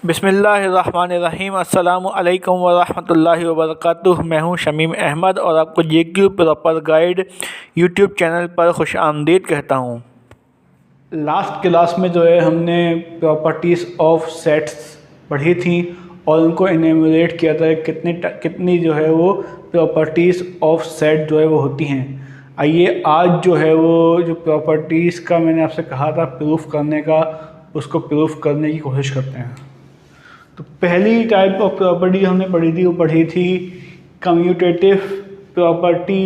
बिस्मिल्लाहिर्रहमानिर्रहीम। अस्सलामु अलैकुम वरहमतुल्लाहि वबरकातुह। मैं हूं शमीम अहमद और आपको JQ proper guide YouTube channel पर खुश आमदीद कहता हूं। लास्ट क्लास में जो है हमने प्रॉपर्टीज़ ऑफ सेट्स पढ़ी थी और उनको इनएनुमरेट किया था कितनी जो है वो प्रॉपर्टीज़ ऑफ सेट जो है वो होती हैं। आइए आज जो है वो जो प्रॉपर्टीज़ का मैंने आपसे कहा था प्रूफ करने का, उसको प्रूफ करने की कोशिश करते हैं। तो पहली टाइप ऑफ प्रॉपर्टी हमने पढ़ी थी कम्यूटेटिव प्रॉपर्टी,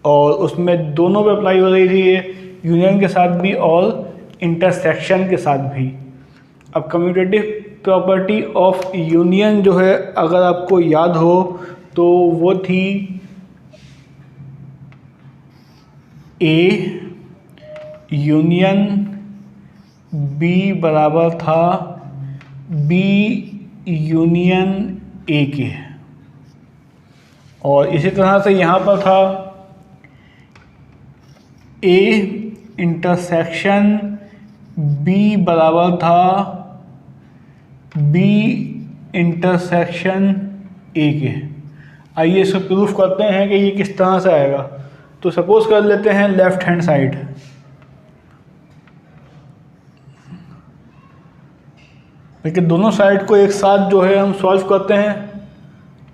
और उसमें दोनों पे अप्लाई हो रही थी, ये यूनियन के साथ भी और इंटरसेक्शन के साथ भी। अब कम्यूटेटिव प्रॉपर्टी ऑफ यूनियन जो है अगर आपको याद हो तो वो थी ए यूनियन बी बराबर था बी यूनियन ए के, और इसी तरह से यहाँ पर था ए इंटरसेक्शन बी बराबर था बी इंटरसेक्शन ए के। आइए इसको प्रूफ करते हैं कि ये किस तरह से आएगा। तो सपोज कर लेते हैं लेफ्ट हैंड साइड, लेकिन दोनों साइड को एक साथ जो है हम सॉल्व करते हैं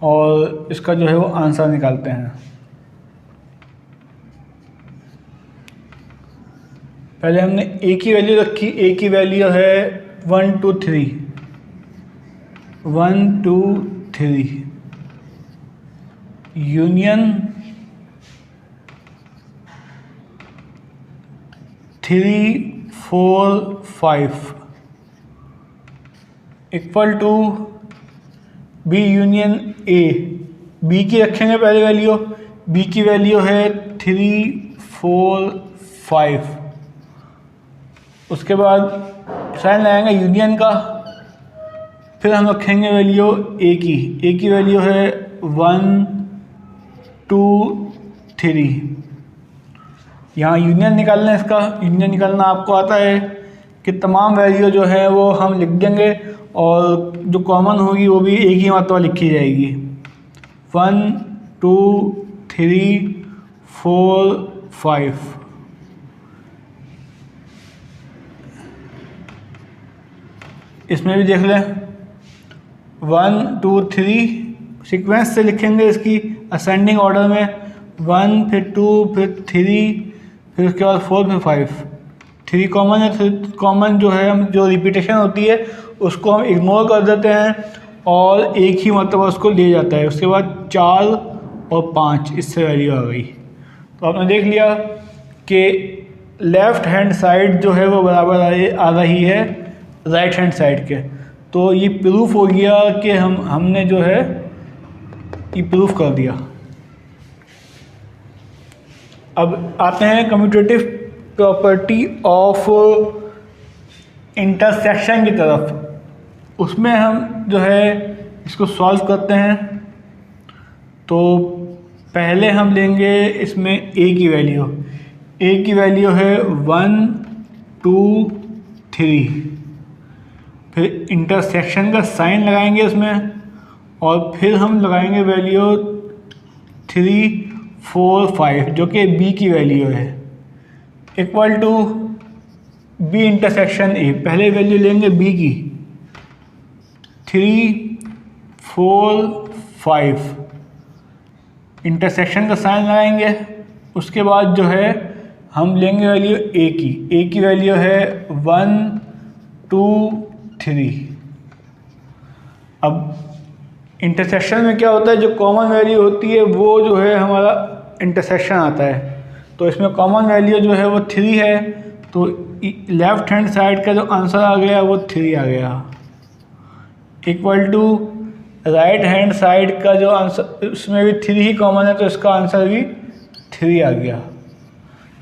और इसका जो है वो आंसर निकालते हैं। पहले हमने ए की वैल्यू रखी, ए की वैल्यू है 1 2 3 1 2 3 union 3 4 5 equal to B union A. B की रखेंगे पहले वैल्यू, बी की वैल्यू है 3 4 5। उसके बाद साइन लगाएंगे यूनियन का, फिर हम रखेंगे वैल्यू ए की वैल्यू है 1 2 3। यहाँ यूनियन निकालना है, इसका यूनियन निकालना आपको आता है कि तमाम वैल्यू जो है वो हम लिख देंगे और जो कॉमन होगी वो भी एक ही मात्रा लिखी जाएगी। 1 2 3 4 5। इसमें भी देख लें 1 2 3 सीक्वेंस से लिखेंगे इसकी असेंडिंग ऑर्डर में, 1 फिर 2 फिर 3 फिर उसके बाद 4 फिर 5। 3 कॉमन है, कॉमन जो है हम जो रिपीटेशन होती है उसको हम इग्नोर कर देते हैं और एक ही मतलब उसको ले जाता है। उसके बाद 4 और 5 इससे वैल्यू आ गई। तो आपने देख लिया कि लेफ़्ट हैंड साइड जो है वो बराबर आ रही है राइट हैंड साइड के। तो ये प्रूफ हो गया कि हमने जो है ये प्रूफ कर दिया। अब आते हैं कम्यूटेटिव प्रॉपर्टी ऑफ इंटरसेक्शन की तरफ। उसमें हम जो है इसको सॉल्व करते हैं। तो पहले हम लेंगे इसमें ए की वैल्यू, ए की वैल्यू है 1 2 3। फिर इंटरसेक्शन का साइन लगाएंगे इसमें और फिर हम लगाएंगे वैल्यू 3 4 5 जो कि बी की वैल्यू है, equal to B intersection A. पहले वैल्यू लेंगे बी की 3 4 5, इंटरसेक्शन का साइन लगाएंगे। उसके बाद जो है हम लेंगे वैल्यू ए की वैल्यू है 1 2 3। अब इंटरसेक्शन में क्या होता है, जो कॉमन वैल्यू होती है वो जो है हमारा इंटरसेक्शन आता है। तो इसमें कॉमन वैल्यू जो है वो 3 है, तो लेफ़्ट हैंड साइड का जो आंसर आ गया वो 3 आ गया, equal to right hand side का जो आंसर, उसमें भी 3 ही कॉमन है तो इसका आंसर भी 3 आ गया।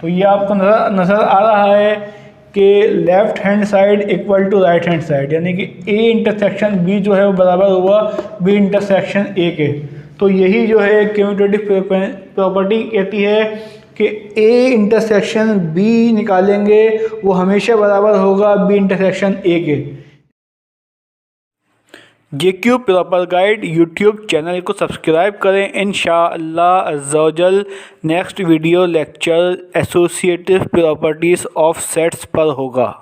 तो ये आपको नज़र आ रहा है कि left hand side equal to right hand side, यानी कि ए इंटरसेक्शन बी जो है वो बराबर हुआ बी इंटरसेक्शन ए के। तो यही जो है कम्यूटेटिव प्रॉपर्टी कहती है कि ए इंटरसेक्शन बी निकालेंगे वो हमेशा बराबर होगा बी इंटरसेक्शन ए के। JQ proper guide YouTube channel को सब्सक्राइब करें। इंशाअल्लाह अज़्ज़ा-वजल next video lecture associative properties of sets पर होगा।